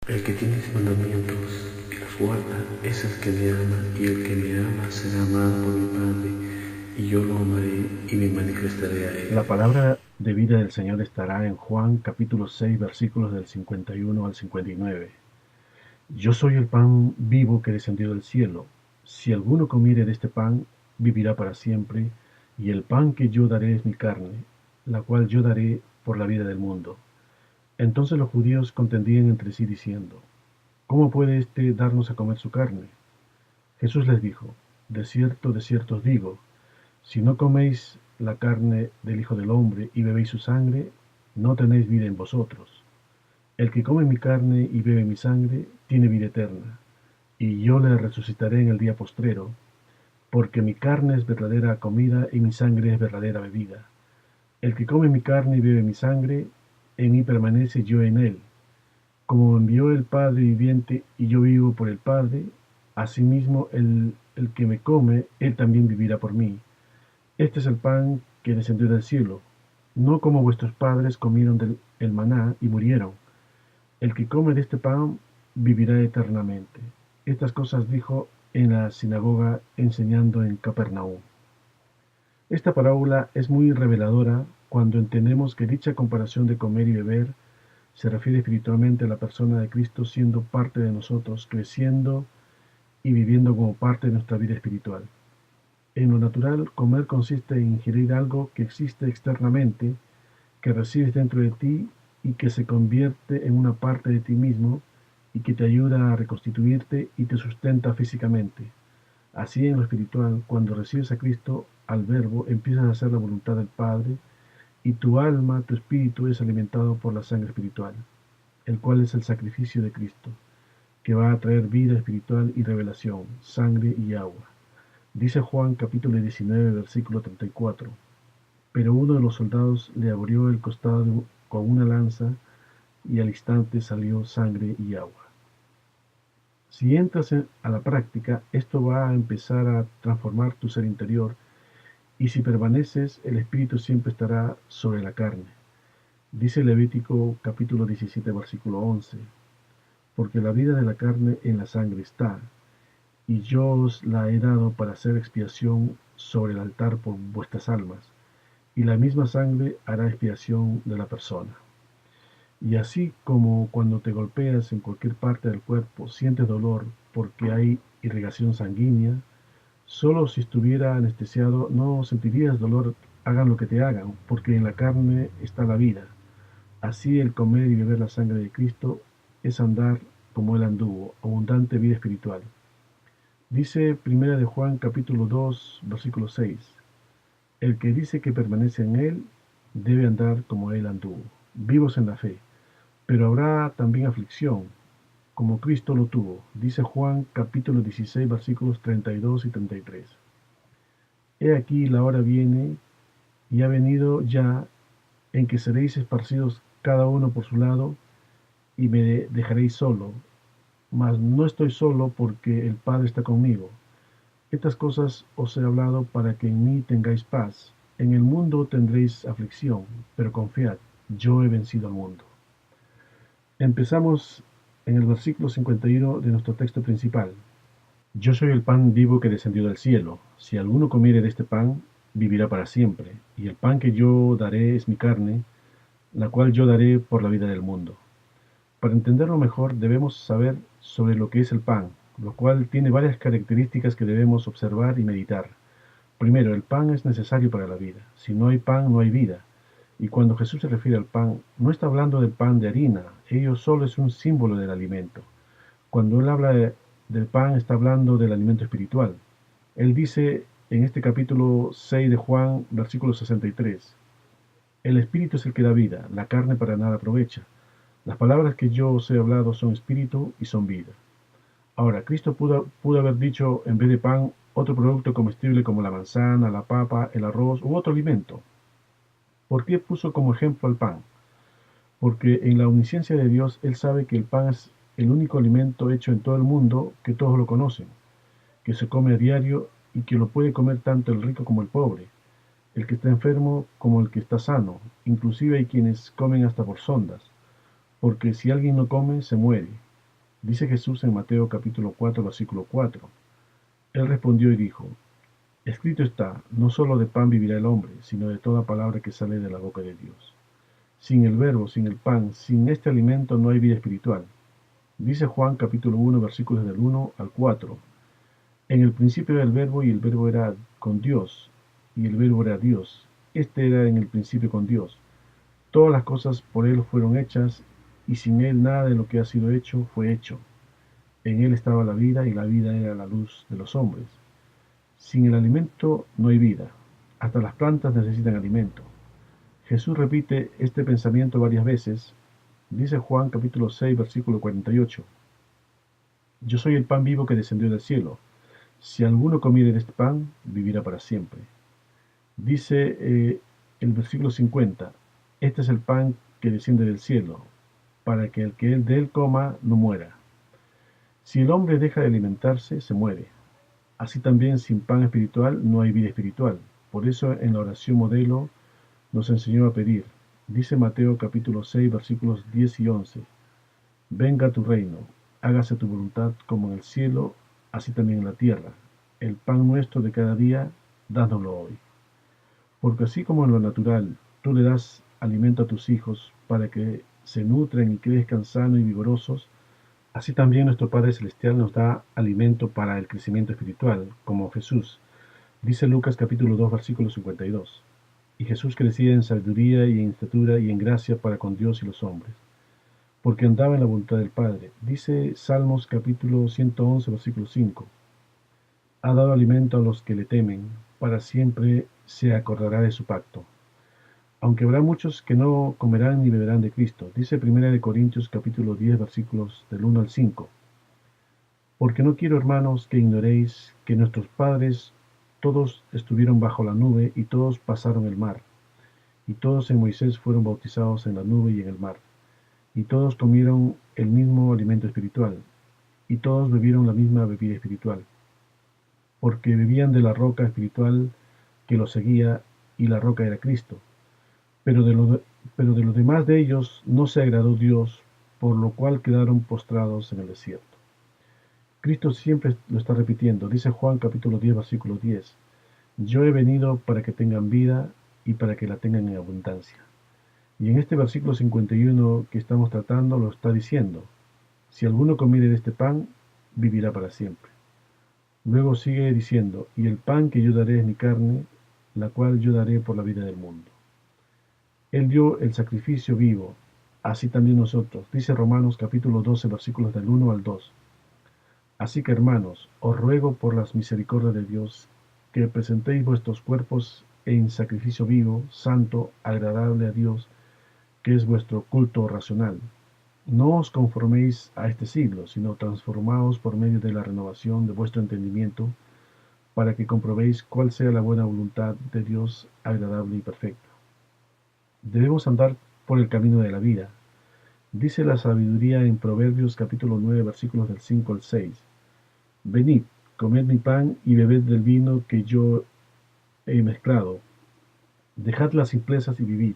El que tiene mis mandamientos y los guarda es el que me ama, y el que me ama será amado por mi Padre, y yo lo amaré y me manifestaré a él. La palabra de vida del Señor estará en Juan capítulo 6 versículos del 51 al 59. Yo soy el pan vivo que descendió del cielo. Si alguno comiere de este pan, vivirá para siempre, y el pan que yo daré es mi carne, la cual yo daré por la vida del mundo. Entonces los judíos contendían entre sí diciendo, ¿cómo puede éste darnos a comer su carne? Jesús les dijo, de cierto os digo, si no coméis la carne del Hijo del Hombre y bebéis su sangre, no tenéis vida en vosotros. El que come mi carne y bebe mi sangre, tiene vida eterna, y yo le resucitaré en el día postrero, porque mi carne es verdadera comida y mi sangre es verdadera bebida. El que come mi carne y bebe mi sangre, en mí permanece y yo en él. Como me envió el Padre viviente y yo vivo por el Padre, asimismo el que me come, él también vivirá por mí. Este es el pan que descendió del cielo, no como vuestros padres comieron el maná y murieron. El que come de este pan vivirá eternamente. Estas cosas dijo en la sinagoga enseñando en Capernaum. Esta parábola es muy reveladora cuando entendemos que dicha comparación de comer y beber se refiere espiritualmente a la persona de Cristo siendo parte de nosotros, creciendo y viviendo como parte de nuestra vida espiritual. En lo natural, comer consiste en ingerir algo que existe externamente, que recibes dentro de ti y que se convierte en una parte de ti mismo y que te ayuda a reconstituirte y te sustenta físicamente. Así en lo espiritual, cuando recibes a Cristo, al Verbo, empiezas a hacer la voluntad del Padre y tu alma, tu espíritu es alimentado por la sangre espiritual, el cual es el sacrificio de Cristo, que va a traer vida espiritual y revelación, sangre y agua. Dice Juan capítulo 19, versículo 34. Pero uno de los soldados le abrió el costado con una lanza y al instante salió sangre y agua. Si entras a la práctica, esto va a empezar a transformar tu ser interior y si permaneces, el espíritu siempre estará sobre la carne. Dice Levítico capítulo 17, versículo 11, porque la vida de la carne en la sangre está, y yo os la he dado para hacer expiación sobre el altar por vuestras almas, y la misma sangre hará expiación de la persona. Y así como cuando te golpeas en cualquier parte del cuerpo sientes dolor porque hay irrigación sanguínea, solo si estuviera anestesiado no sentirías dolor, hagan lo que te hagan, porque en la carne está la vida. Así el comer y beber la sangre de Cristo es andar como él anduvo, abundante vida espiritual. Dice Primera de Juan capítulo 2 versículo 6, el que dice que permanece en él debe andar como él anduvo, vivos en la fe. Pero habrá también aflicción, como Cristo lo tuvo, dice Juan capítulo 16 versículos 32 y 33. He aquí la hora viene y ha venido ya en que seréis esparcidos cada uno por su lado y me dejaréis solo, mas no estoy solo porque el Padre está conmigo. Estas cosas os he hablado para que en mí tengáis paz. En el mundo tendréis aflicción, pero confiad, yo he vencido al mundo. Empezamos en el versículo 51 de nuestro texto principal. Yo soy el pan vivo que descendió del cielo. Si alguno comiere de este pan, vivirá para siempre. Y el pan que yo daré es mi carne, la cual yo daré por la vida del mundo. Para entenderlo mejor, debemos saber sobre lo que es el pan, lo cual tiene varias características que debemos observar y meditar. Primero, el pan es necesario para la vida. Si no hay pan, no hay vida. Y cuando Jesús se refiere al pan, no está hablando del pan de harina, ello solo es un símbolo del alimento. Cuando él habla del pan, está hablando del alimento espiritual. Él dice en este capítulo 6 de Juan, versículo 63, el espíritu es el que da vida, la carne para nada aprovecha. Las palabras que yo os he hablado son espíritu y son vida. Ahora, Cristo pudo haber dicho en vez de pan otro producto comestible como la manzana, la papa, el arroz u otro alimento. ¿Por qué puso como ejemplo el pan? Porque en la omnisciencia de Dios Él sabe que el pan es el único alimento hecho en todo el mundo que todos lo conocen, que se come a diario y que lo puede comer tanto el rico como el pobre, el que está enfermo como el que está sano, inclusive hay quienes comen hasta por sondas, porque si alguien no come, se muere. Dice Jesús en Mateo capítulo 4, versículo 4. Él respondió y dijo, escrito está, no solo de pan vivirá el hombre, sino de toda palabra que sale de la boca de Dios. Sin el verbo, sin el pan, sin este alimento no hay vida espiritual. Dice Juan capítulo 1, versículos del 1 al 4. En el principio era el verbo y el verbo era con Dios, y el verbo era Dios. Este era en el principio con Dios. Todas las cosas por él fueron hechas, y sin él nada de lo que ha sido hecho fue hecho. En él estaba la vida, y la vida era la luz de los hombres. Sin el alimento no hay vida. Hasta las plantas necesitan alimento. Jesús repite este pensamiento varias veces. Dice Juan capítulo 6, versículo 48. Yo soy el pan vivo que descendió del cielo. Si alguno comiere de este pan, vivirá para siempre. Dice el versículo 50. Este es el pan que desciende del cielo, para que el que de él coma no muera. Si el hombre deja de alimentarse, se muere. Así también sin pan espiritual no hay vida espiritual. Por eso en la oración modelo nos enseñó a pedir. Dice Mateo capítulo 6 versículos 10 y 11. Venga tu reino, hágase tu voluntad como en el cielo, así también en la tierra. El pan nuestro de cada día, dánoslo hoy. Porque así como en lo natural tú le das alimento a tus hijos para que se nutran y crezcan sanos y vigorosos, así también nuestro Padre Celestial nos da alimento para el crecimiento espiritual, como Jesús. Dice Lucas capítulo 2 versículo 52. Y Jesús crecía en sabiduría y en estatura y en gracia para con Dios y los hombres, porque andaba en la voluntad del Padre. Dice Salmos capítulo 111 versículo 5. Ha dado alimento a los que le temen, para siempre se acordará de su pacto. Aunque habrá muchos que no comerán ni beberán de Cristo. Dice 1 Corintios capítulo 10 versículos del 1 al 5. Porque no quiero, hermanos, que ignoréis que nuestros padres todos estuvieron bajo la nube y todos pasaron el mar. Y todos en Moisés fueron bautizados en la nube y en el mar. Y todos comieron el mismo alimento espiritual. Y todos bebieron la misma bebida espiritual. Porque bebían de la roca espiritual que los seguía, y la roca era Cristo. Pero de los demás de ellos no se agradó Dios, por lo cual quedaron postrados en el desierto. Cristo siempre lo está repitiendo. Dice Juan capítulo 10 versículo 10. Yo he venido para que tengan vida y para que la tengan en abundancia. Y en este versículo 51 que estamos tratando lo está diciendo. Si alguno comiere de este pan, vivirá para siempre. Luego sigue diciendo, y el pan que yo daré es mi carne, la cual yo daré por la vida del mundo. Él dio el sacrificio vivo, así también nosotros. Dice Romanos capítulo 12 versículos del 1 al 2. Así que hermanos, os ruego por las misericordias de Dios, que presentéis vuestros cuerpos en sacrificio vivo, santo, agradable a Dios, que es vuestro culto racional. No os conforméis a este siglo, sino transformaos por medio de la renovación de vuestro entendimiento, para que comprobéis cuál sea la buena voluntad de Dios, agradable y perfecta. Debemos andar por el camino de la vida. Dice la sabiduría en Proverbios capítulo 9 versículos del 5 al 6. Venid, comed mi pan y bebed del vino que yo he mezclado. Dejad las simplezas y vivid,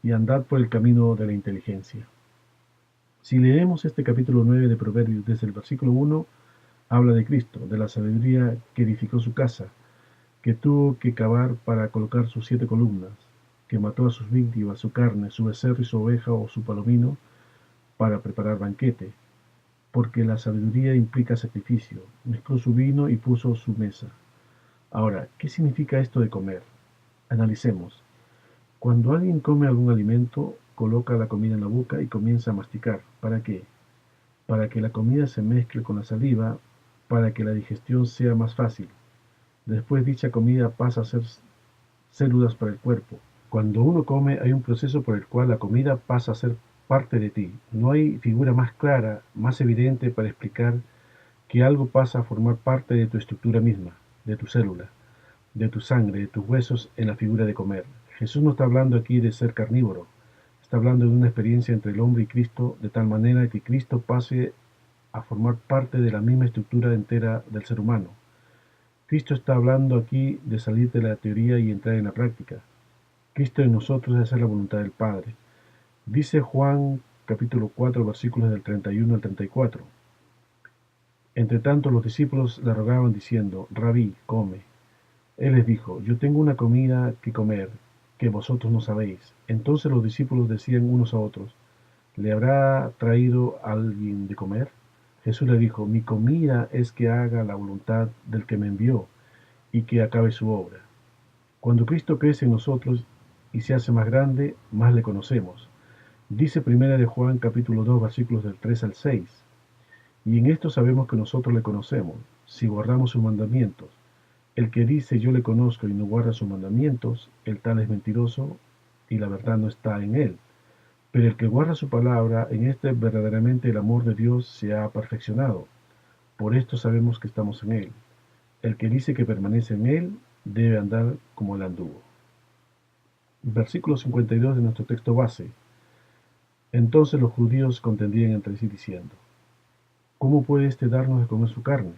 y andad por el camino de la inteligencia. Si leemos este capítulo 9 de Proverbios desde el versículo 1, habla de Cristo, de la sabiduría que edificó su casa, que tuvo que cavar para colocar sus 7 columnas, que mató a sus víctimas, su carne, su becerro y su oveja o su palomino, para preparar banquete, porque la sabiduría implica sacrificio. Mezcló su vino y puso su mesa. Ahora, ¿qué significa esto de comer? Analicemos. Cuando alguien come algún alimento, coloca la comida en la boca y comienza a masticar. ¿Para qué? Para que la comida se mezcle con la saliva, para que la digestión sea más fácil. Después dicha comida pasa a ser células para el cuerpo. Cuando uno come hay un proceso por el cual la comida pasa a ser parte de ti. No hay figura más clara, más evidente para explicar que algo pasa a formar parte de tu estructura misma, de tu célula, de tu sangre, de tus huesos en la figura de comer. Jesús no está hablando aquí de ser carnívoro, está hablando de una experiencia entre el hombre y Cristo, de tal manera que Cristo pase a formar parte de la misma estructura entera del ser humano. Cristo está hablando aquí de salir de la teoría y entrar en la práctica. Cristo en nosotros es hacer la voluntad del Padre. Dice Juan capítulo 4 versículos del 31 al 34. Entre tanto los discípulos le rogaban diciendo: Rabí, come. Él les dijo: Yo tengo una comida que comer, que vosotros no sabéis. Entonces los discípulos decían unos a otros: ¿Le habrá traído alguien de comer? Jesús le dijo: Mi comida es que haga la voluntad del que me envió y que acabe su obra. Cuando Cristo crece en nosotros y se hace más grande, más le conocemos. Dice primera de Juan capítulo 2 versículos del 3 al 6. Y en esto sabemos que nosotros le conocemos, si guardamos sus mandamientos. El que dice yo le conozco y no guarda sus mandamientos, el tal es mentiroso y la verdad no está en él. Pero el que guarda su palabra, en este verdaderamente el amor de Dios se ha perfeccionado. Por esto sabemos que estamos en él. El que dice que permanece en él, debe andar como él anduvo. Versículo 52 de nuestro texto base. Entonces los judíos contendían entre sí diciendo: ¿Cómo puede éste darnos de comer su carne?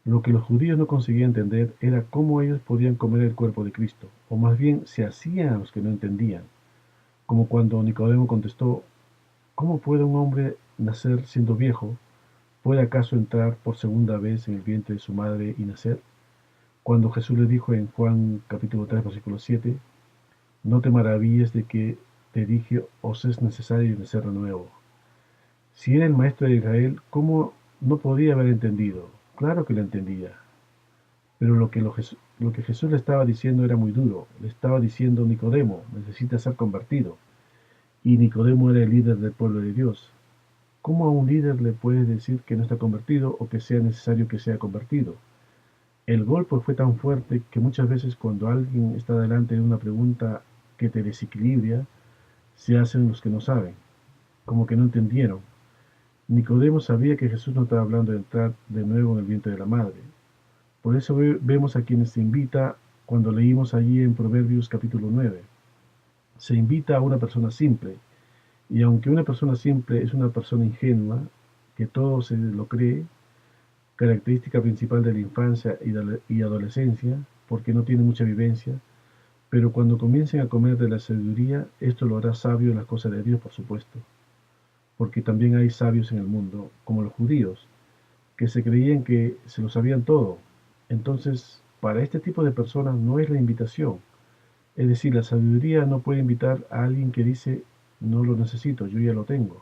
Lo que los judíos no conseguían entender era cómo ellos podían comer el cuerpo de Cristo, o más bien se hacían a los que no entendían, como cuando Nicodemo contestó: ¿Cómo puede un hombre nacer siendo viejo? ¿Puede acaso entrar por segunda vez en el vientre de su madre y nacer? Cuando Jesús le dijo en Juan capítulo 3 versículo 7: No te maravilles de que te dije, os es necesario nacer de nuevo. Si era el maestro de Israel, ¿cómo no podía haber entendido? Claro que lo entendía. Pero lo que Jesús le estaba diciendo era muy duro. Le estaba diciendo: Nicodemo, necesitas ser convertido. Y Nicodemo era el líder del pueblo de Dios. ¿Cómo a un líder le puedes decir que no está convertido o que sea necesario que sea convertido? El golpe fue tan fuerte que muchas veces cuando alguien está delante de una pregunta que te desequilibra, se hacen los que no saben, como que no entendieron. Nicodemo sabía que Jesús no estaba hablando de entrar de nuevo en el vientre de la madre. Por eso vemos a quienes se invita cuando leímos allí en Proverbios capítulo 9. Se invita a una persona simple, y aunque una persona simple es una persona ingenua, que todo se lo cree, característica principal de la infancia y adolescencia, porque no tiene mucha vivencia, pero cuando comiencen a comer de la sabiduría, esto lo hará sabio en las cosas de Dios, por supuesto, porque también hay sabios en el mundo, como los judíos, que se creían que se lo sabían todo. Entonces, para este tipo de personas no es la invitación. Es decir, la sabiduría no puede invitar a alguien que dice: no lo necesito, yo ya lo tengo.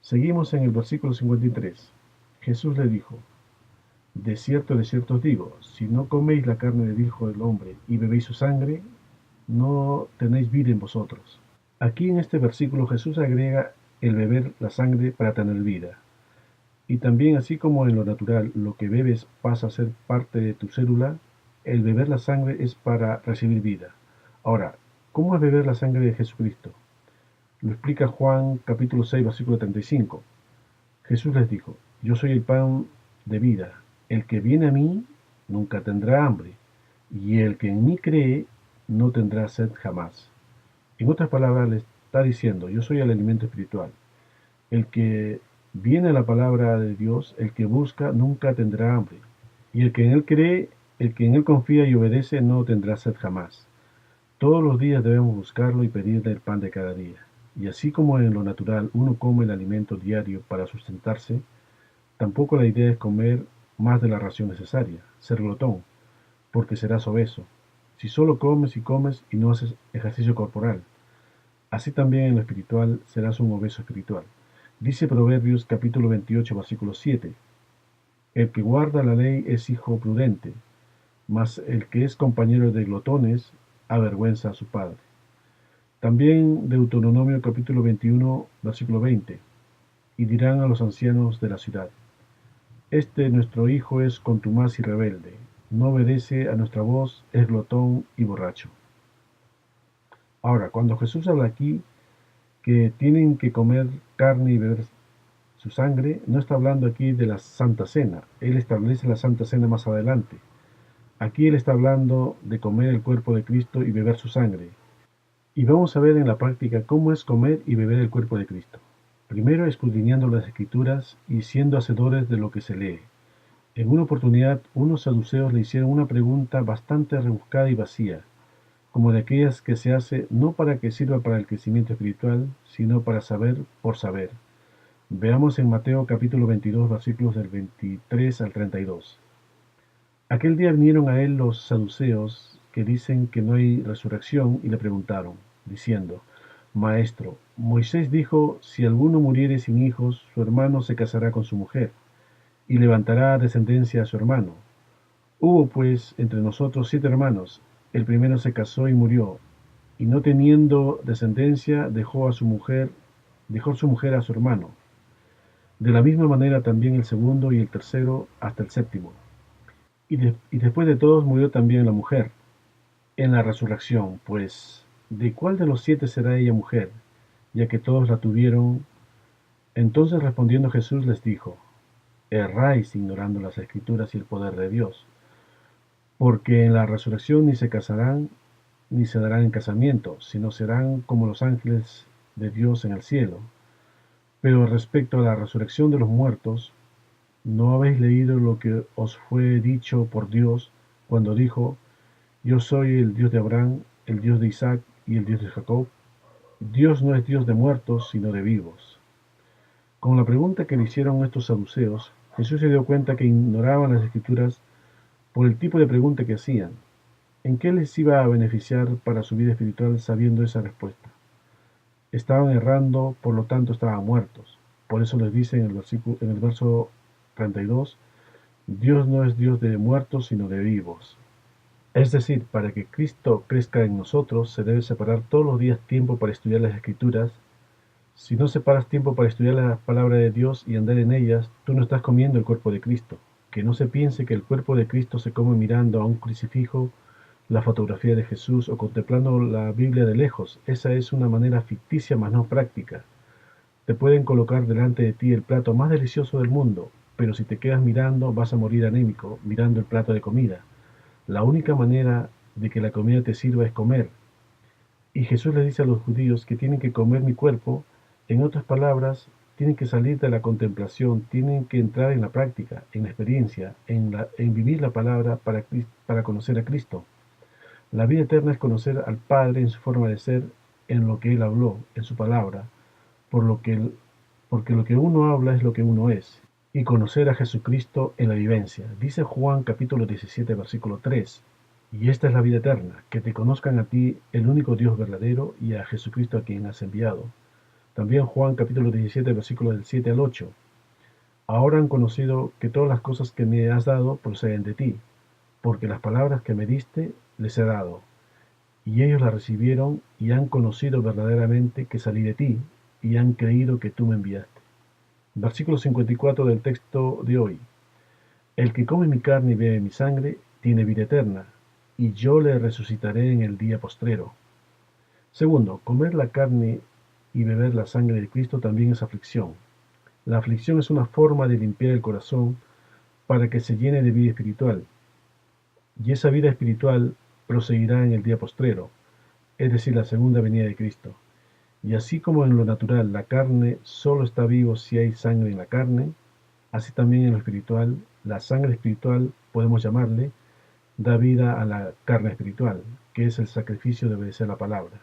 Seguimos en el versículo 53. Jesús le dijo: de cierto os digo, si no coméis la carne del Hijo del Hombre y bebéis su sangre, no tenéis vida en vosotros. Aquí en este versículo Jesús agrega el beber la sangre para tener vida. Y también, así como en lo natural lo que bebes pasa a ser parte de tu célula, el beber la sangre es para recibir vida. Ahora, ¿cómo es beber la sangre de Jesucristo? Lo explica Juan capítulo 6 versículo 35. Jesús les dijo: Yo soy el pan de vida. El que viene a mí nunca tendrá hambre, y el que en mí cree no tendrá sed jamás. En otras palabras, le está diciendo: yo soy el alimento espiritual. El que viene a la palabra de Dios, el que busca, nunca tendrá hambre. Y el que en él cree, el que en él confía y obedece, no tendrá sed jamás. Todos los días debemos buscarlo y pedirle el pan de cada día. Y así como en lo natural uno come el alimento diario para sustentarse, tampoco la idea es comer más de la ración necesaria, ser glotón, porque serás obeso. Si solo comes y no haces ejercicio corporal, así también en lo espiritual serás un obeso espiritual. Dice Proverbios capítulo 28, versículo 7. El que guarda la ley es hijo prudente, mas el que es compañero de glotones avergüenza a su padre. También Deuteronomio capítulo 21, versículo 20. Y dirán a los ancianos de la ciudad: Este nuestro hijo es contumaz y rebelde, no obedece a nuestra voz, es glotón y borracho. Ahora, cuando Jesús habla aquí que tienen que comer carne y beber su sangre, no está hablando aquí de la Santa Cena. Él establece la Santa Cena más adelante. Aquí él está hablando de comer el cuerpo de Cristo y beber su sangre. Y vamos a ver en la práctica cómo es comer y beber el cuerpo de Cristo. Primero, escudriñando las Escrituras y siendo hacedores de lo que se lee. En una oportunidad, unos saduceos le hicieron una pregunta bastante rebuscada y vacía, como de aquellas que se hace no para que sirva para el crecimiento espiritual, sino para saber por saber. Veamos en Mateo capítulo 22, versículos del 23 al 32. Aquel día vinieron a él los saduceos, que dicen que no hay resurrección, y le preguntaron, diciendo, Maestro, Moisés dijo, si alguno muriere sin hijos, su hermano se casará con su mujer, y levantará descendencia a su hermano. Hubo pues entre nosotros 7 hermanos. El primero se casó y murió, y no teniendo descendencia, dejó su mujer a su hermano. De la misma manera también el segundo y el tercero hasta el séptimo. Y después de todos murió también la mujer. En la resurrección, pues, ¿de cuál de los 7 será ella mujer? Ya que todos la tuvieron. Entonces respondiendo Jesús les dijo, erráis ignorando las Escrituras y el poder de Dios, porque en la resurrección ni se casarán, ni se darán en casamiento, sino serán como los ángeles de Dios en el cielo. Pero respecto a la resurrección de los muertos, ¿no habéis leído lo que os fue dicho por Dios cuando dijo, yo soy el Dios de Abraham, el Dios de Isaac y el Dios de Jacob? Dios no es Dios de muertos, sino de vivos. Con la pregunta que le hicieron estos saduceos, Jesús se dio cuenta que ignoraban las Escrituras por el tipo de pregunta que hacían. ¿En qué les iba a beneficiar para su vida espiritual sabiendo esa respuesta? Estaban errando, por lo tanto estaban muertos. Por eso les dice en el verso 32, Dios no es Dios de muertos, sino de vivos. Es decir, para que Cristo crezca en nosotros, se debe separar todos los días tiempo para estudiar las Escrituras. Si no separas tiempo para estudiar la palabra de Dios y andar en ellas, tú no estás comiendo el cuerpo de Cristo. Que no se piense que el cuerpo de Cristo se come mirando a un crucifijo, la fotografía de Jesús o contemplando la Biblia de lejos. Esa es una manera ficticia mas no práctica. Te pueden colocar delante de ti el plato más delicioso del mundo, pero si te quedas mirando vas a morir anémico, mirando el plato de comida. La única manera de que la comida te sirva es comer. Y Jesús le dice a los judíos que tienen que comer mi cuerpo. En otras palabras, tienen que salir de la contemplación, tienen que entrar en la práctica, en la experiencia, en vivir la palabra para conocer a Cristo. La vida eterna es conocer al Padre en su forma de ser, en lo que Él habló, en su palabra, porque lo que uno habla es lo que uno es, y conocer a Jesucristo en la vivencia. Dice Juan capítulo 17, versículo 3, y esta es la vida eterna, que te conozcan a ti, el único Dios verdadero, y a Jesucristo a quien has enviado. También Juan capítulo 17, versículos del 7 al 8. Ahora han conocido que todas las cosas que me has dado proceden de ti, porque las palabras que me diste les he dado, y ellos las recibieron y han conocido verdaderamente que salí de ti, y han creído que tú me enviaste. Versículo 54 del texto de hoy. El que come mi carne y bebe mi sangre tiene vida eterna, y yo le resucitaré en el día postrero. Segundo, comer la carne y beber la sangre de Cristo también es aflicción. La aflicción es una forma de limpiar el corazón para que se llene de vida espiritual, y esa vida espiritual proseguirá en el día postrero, es decir, la segunda venida de Cristo. Y así como en lo natural la carne solo está vivo si hay sangre en la carne, así también en lo espiritual, la sangre espiritual, podemos llamarle, da vida a la carne espiritual, que es el sacrificio de obedecer la palabra.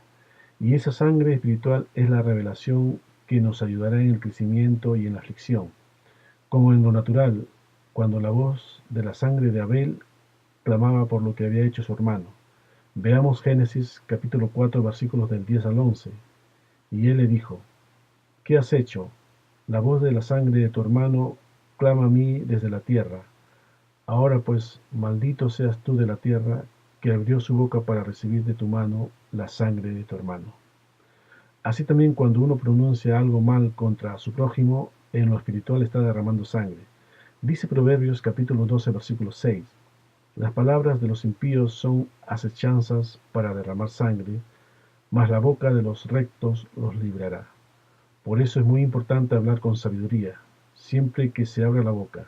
Y esa sangre espiritual es la revelación que nos ayudará en el crecimiento y en la aflicción. Como en lo natural, cuando la voz de la sangre de Abel clamaba por lo que había hecho su hermano. Veamos Génesis capítulo 4 versículos del 10 al 11. Y él le dijo, ¿qué has hecho? La voz de la sangre de tu hermano clama a mí desde la tierra. Ahora pues, maldito seas tú de la tierra, que abrió su boca para recibir de tu mano la sangre de tu hermano. Así también cuando uno pronuncia algo mal contra su prójimo, en lo espiritual está derramando sangre. Dice Proverbios capítulo 12 versículo 6. Las palabras de los impíos son acechanzas para derramar sangre, mas la boca de los rectos los librará. Por eso es muy importante hablar con sabiduría, siempre que se abra la boca,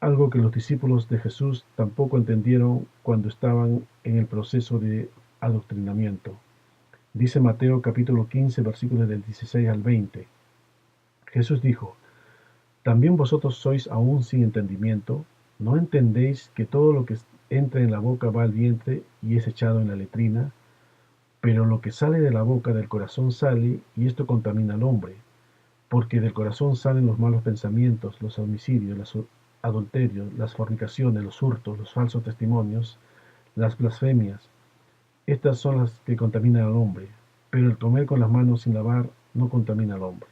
algo que los discípulos de Jesús tampoco entendieron cuando estaban en el proceso de adoctrinamiento. Dice Mateo capítulo 15 versículos del 16 al 20. Jesús dijo, ¿también vosotros sois aún sin entendimiento? ¿No entendéis que todo lo que entra en la boca va al vientre y es echado en la letrina? Pero lo que sale de la boca del corazón sale, y esto contamina al hombre. porque del corazón salen los malos pensamientos, los homicidios, los adulterios, las fornicaciones, los hurtos, los falsos testimonios, las blasfemias. Estas son las que contaminan al hombre, pero el comer con las manos sin lavar no contamina al hombre.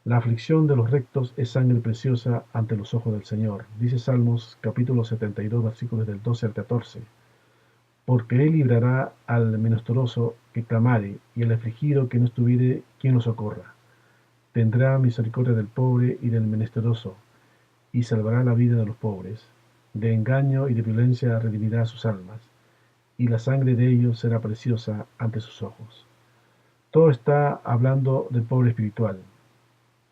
La aflicción de los rectos es sangre preciosa ante los ojos del Señor, dice Salmos capítulo 72, versículos del 12 al 14. Porque él librará al menesteroso que clamare, y al afligido que no estuviere quien lo socorra. Tendrá misericordia del pobre y del menesteroso, y salvará la vida de los pobres. De engaño y de violencia redimirá sus almas, y la sangre de ellos será preciosa ante sus ojos. Todo está hablando del pobre espiritual,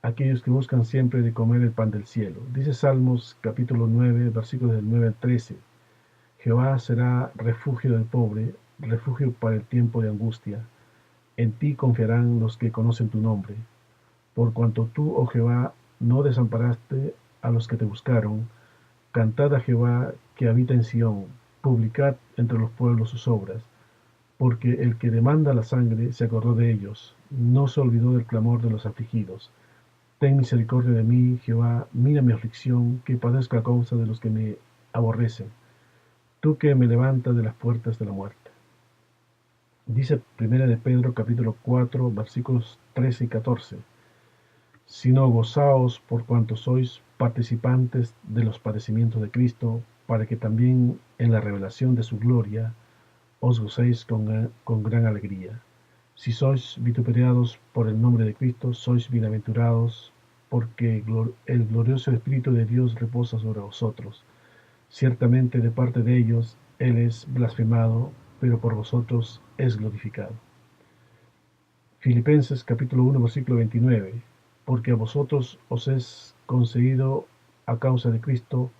aquellos que buscan siempre de comer el pan del cielo. Dice Salmos capítulo 9, versículos del 9 al 13. Jehová será refugio del pobre, refugio para el tiempo de angustia. En ti confiarán los que conocen tu nombre. Por cuanto tú, oh Jehová, no desamparaste a los que te buscaron, cantad a Jehová que habita en Sión, publicad entre los pueblos sus obras, porque el que demanda la sangre se acordó de ellos, no se olvidó del clamor de los afligidos. Ten misericordia de mí, Jehová, mira mi aflicción, que padezco a causa de los que me aborrecen, tú que me levantas de las puertas de la muerte. Dice 1 de Pedro capítulo 4, versículos 13 y 14. Sino gozaos por cuanto sois participantes de los padecimientos de Cristo, para que también en la revelación de su gloria os gocéis con gran alegría. Si sois vituperados por el nombre de Cristo, sois bienaventurados, porque el glorioso Espíritu de Dios reposa sobre vosotros. Ciertamente de parte de ellos Él es blasfemado, pero por vosotros es glorificado. Filipenses capítulo 1, versículo 29. Porque a vosotros os es concedido a causa de Cristo,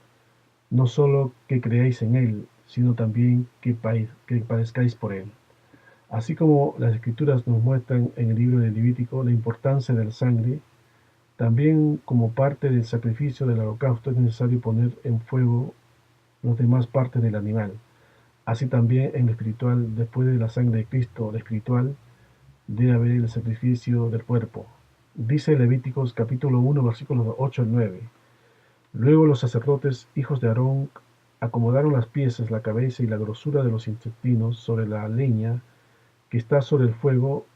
no solo que creáis en Él, sino también que padezcáis por Él. Así como las Escrituras nos muestran en el libro de Levítico la importancia de la sangre, también como parte del sacrificio del holocausto es necesario poner en fuego las demás partes del animal. Así también en lo espiritual, después de la sangre de Cristo, la espiritual, debe haber el sacrificio del cuerpo. Dice Levíticos capítulo 1, versículos 8 al 9. Luego los sacerdotes, hijos de Aarón, acomodaron las piezas, la cabeza y la grosura de los intestinos sobre la leña que está sobre el fuego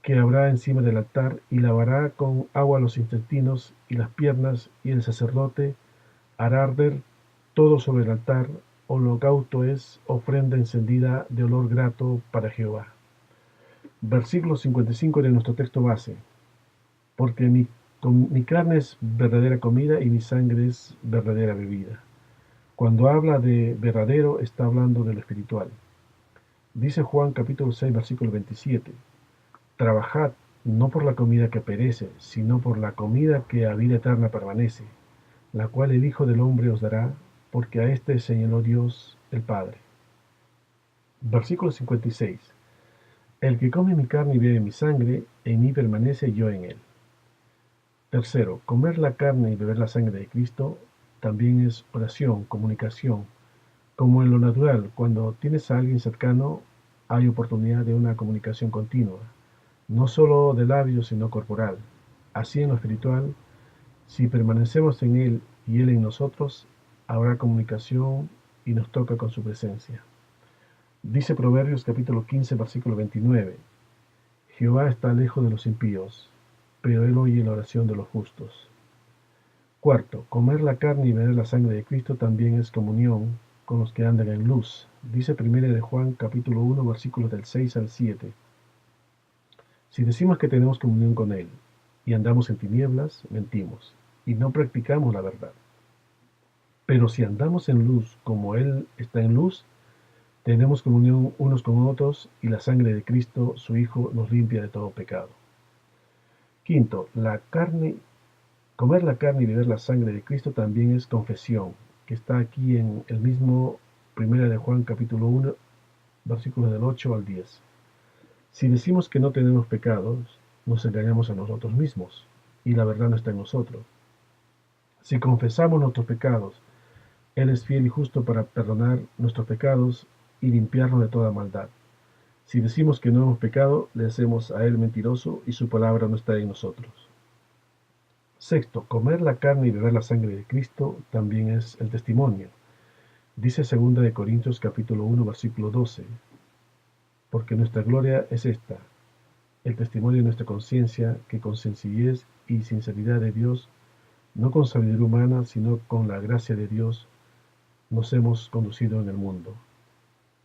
que habrá encima del altar, y lavará con agua los intestinos y las piernas, y el sacerdote hará arder todo sobre el altar. Holocausto es ofrenda encendida de olor grato para Jehová. Versículo 55 de nuestro texto base. Porque mi carne es verdadera comida y mi sangre es verdadera bebida. Cuando habla de verdadero, está hablando de lo espiritual. Dice Juan capítulo 6, versículo 27. Trabajad no por la comida que perece, sino por la comida que a vida eterna permanece, la cual el Hijo del Hombre os dará, porque a éste señaló Dios el Padre. Versículo 56. El que come mi carne y bebe mi sangre, en mí permanece y yo en él. Tercero, comer la carne y beber la sangre de Cristo también es oración, comunicación. Como en lo natural, cuando tienes a alguien cercano, hay oportunidad de una comunicación continua, no solo de labios, sino corporal. Así en lo espiritual, si permanecemos en Él y Él en nosotros, habrá comunicación y nos toca con su presencia. Dice Proverbios capítulo 15, versículo 29. Jehová está lejos de los impíos, pero Él oye la oración de los justos. Cuarto, comer la carne y beber la sangre de Cristo también es comunión con los que andan en luz. Dice 1 de Juan capítulo 1, versículos del 6 al 7. Si decimos que tenemos comunión con Él y andamos en tinieblas, mentimos y no practicamos la verdad. Pero si andamos en luz como Él está en luz, tenemos comunión unos con otros y la sangre de Cristo, su Hijo, nos limpia de todo pecado. Quinto, comer la carne y beber la sangre de Cristo también es confesión, que está aquí en el mismo 1 de Juan capítulo 1, versículos del 8 al 10. Si decimos que no tenemos pecados, nos engañamos a nosotros mismos, y la verdad no está en nosotros. Si confesamos nuestros pecados, Él es fiel y justo para perdonar nuestros pecados y limpiarnos de toda maldad. Si decimos que no hemos pecado, le hacemos a Él mentiroso y su palabra no está en nosotros. Sexto, comer la carne y beber la sangre de Cristo también es el testimonio. Dice 2 Corintios capítulo 1, versículo 12, porque nuestra gloria es esta, el testimonio de nuestra conciencia, que con sencillez y sinceridad de Dios, no con sabiduría humana, sino con la gracia de Dios, nos hemos conducido en el mundo,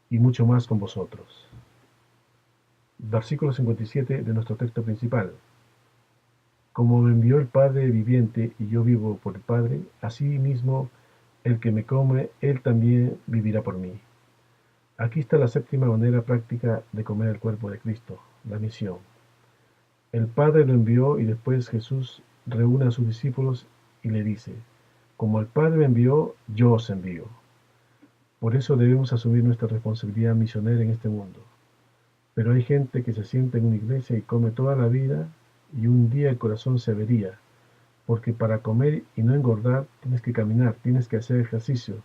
y mucho más con vosotros. Versículo 57 de nuestro texto principal. Como me envió el Padre viviente y yo vivo por el Padre, así mismo el que me come, él también vivirá por mí. Aquí está la séptima manera práctica de comer el cuerpo de Cristo, la misión. El Padre lo envió y después Jesús reúne a sus discípulos y le dice, como el Padre me envió, yo os envío. Por eso debemos asumir nuestra responsabilidad misionera en este mundo. Pero hay gente que se sienta en una iglesia y come toda la vida y un día el corazón se avería, porque para comer y no engordar tienes que caminar, tienes que hacer ejercicio,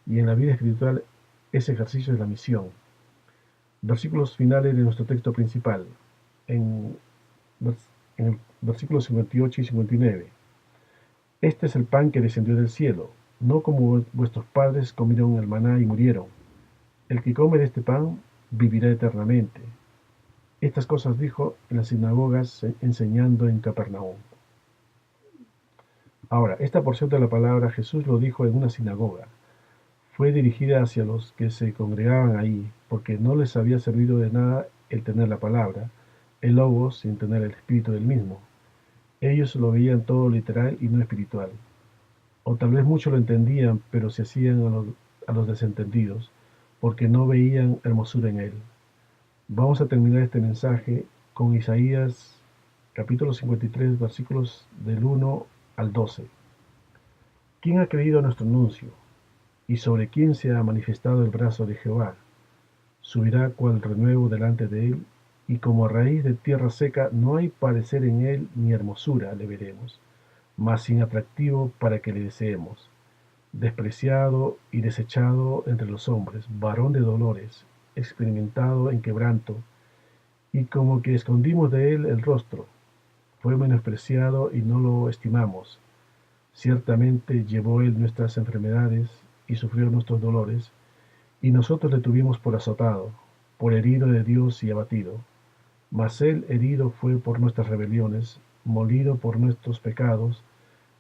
y en la vida espiritual ese ejercicio es la misión. Versículos finales de nuestro texto principal, en el versículos 58 y 59. Este es el pan que descendió del cielo, no como vuestros padres comieron el maná y murieron. El que come de este pan vivirá eternamente. Estas cosas dijo en las sinagogas enseñando en Capernaum. Ahora, esta porción de la palabra Jesús lo dijo en una sinagoga. Fue dirigida hacia los que se congregaban ahí, porque no les había servido de nada el tener la palabra, el logos sin tener el espíritu del mismo. Ellos lo veían todo literal y no espiritual. O tal vez muchos lo entendían, pero se hacían a los desentendidos, porque no veían hermosura en él. Vamos a terminar este mensaje con Isaías capítulo 53, versículos del 1 al 12. ¿Quién ha creído a nuestro anuncio? ¿Y sobre quién se ha manifestado el brazo de Jehová? Subirá cual renuevo delante de él, y como raíz de tierra seca no hay parecer en él ni hermosura le veremos, mas sin atractivo para que le deseemos. Despreciado y desechado entre los hombres, varón de dolores, experimentado en quebranto, y como que escondimos de él el rostro. Fue menospreciado y no lo estimamos. Ciertamente llevó él nuestras enfermedades y sufrió nuestros dolores, y nosotros le tuvimos por azotado, por herido de Dios y abatido. Mas él herido fue por nuestras rebeliones, molido por nuestros pecados.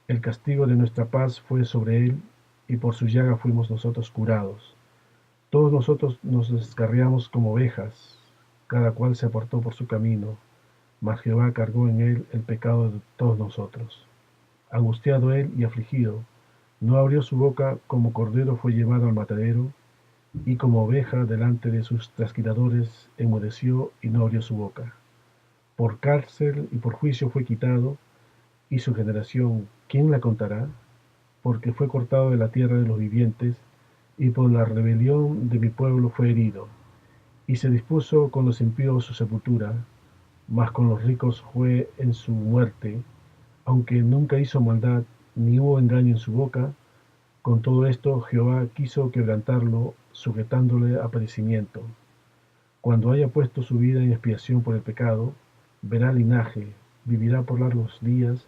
El castigo de nuestra paz fue sobre él, y por su llaga fuimos nosotros curados. Todos nosotros nos descarriamos como ovejas, cada cual se apartó por su camino, mas Jehová cargó en él el pecado de todos nosotros. Angustiado él y afligido, no abrió su boca, como cordero fue llevado al matadero, y como oveja delante de sus trasquiladores enmudeció y no abrió su boca. Por cárcel y por juicio fue quitado, y su generación, ¿quién la contará? Porque fue cortado de la tierra de los vivientes, y por la rebelión de mi pueblo fue herido. Y se dispuso con los impíos su sepultura, mas con los ricos fue en su muerte, aunque nunca hizo maldad, ni hubo engaño en su boca. Con todo esto Jehová quiso quebrantarlo, sujetándole a padecimiento. Cuando haya puesto su vida en expiación por el pecado, verá linaje, vivirá por largos días,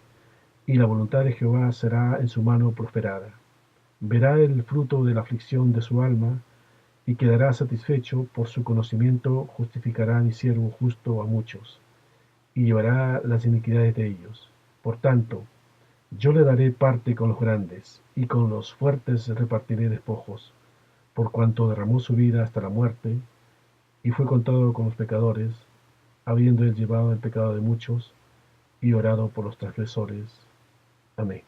y la voluntad de Jehová será en su mano prosperada. Verá el fruto de la aflicción de su alma, y quedará satisfecho. Por su conocimiento justificará mi siervo justo a muchos, y llevará las iniquidades de ellos. Por tanto, yo le daré parte con los grandes, y con los fuertes repartiré despojos, por cuanto derramó su vida hasta la muerte, y fue contado con los pecadores, habiendo él llevado el pecado de muchos, y orado por los transgresores. Amén.